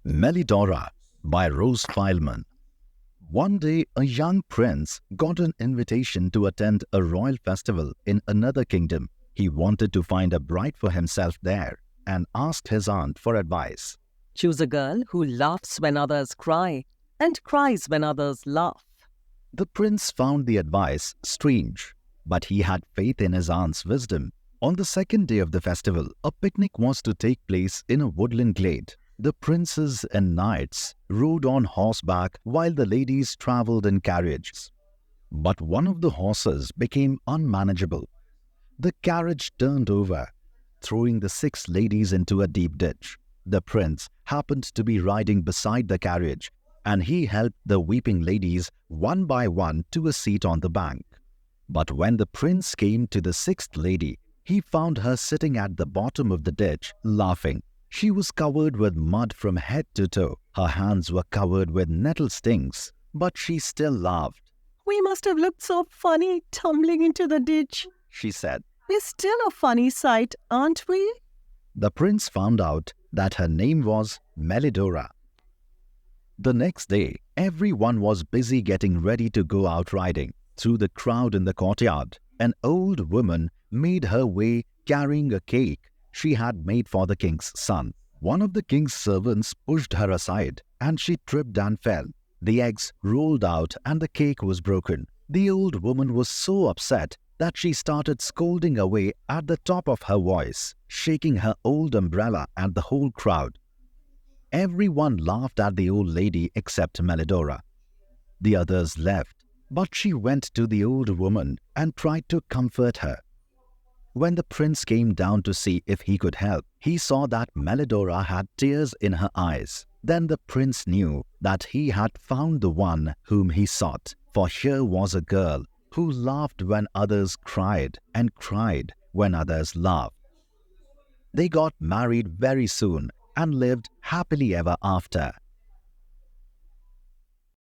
Mellidora by Rose Fileman. One day, a young prince got an invitation to attend a royal festival in another kingdom. He wanted to find a bride for himself there and asked his aunt for advice. Choose a girl who laughs when others cry and cries when others laugh. The prince found the advice strange, but he had faith in his aunt's wisdom. On the second day of the festival, a picnic was to take place in a woodland glade. The princes and knights rode on horseback while the ladies travelled in carriages. But one of the horses became unmanageable. The carriage turned over, throwing the 6 ladies into a deep ditch. The prince happened to be riding beside the carriage, and he helped the weeping ladies one by one to a seat on the bank. But when the prince came to the 6th lady, he found her sitting at the bottom of the ditch, laughing. She was covered with mud from head to toe. Her hands were covered with nettle stings, but she still laughed. "We must have looked so funny tumbling into the ditch," she said. "We're still a funny sight, aren't we?" The prince found out that her name was Mellidora. The next day, everyone was busy getting ready to go out riding. Through the crowd in the courtyard, an old woman made her way carrying a cake she had made for the king's son. One of the king's servants pushed her aside, and she tripped and fell. The eggs rolled out and the cake was broken. The old woman was so upset that she started scolding away at the top of her voice, shaking her old umbrella at the whole crowd. Everyone laughed at the old lady except Mellidora. The others left, but she went to the old woman and tried to comfort her. When the prince came down to see if he could help, he saw that Mellidora had tears in her eyes. Then the prince knew that he had found the one whom he sought, for here was a girl who laughed when others cried and cried when others laughed. They got married very soon and lived happily ever after.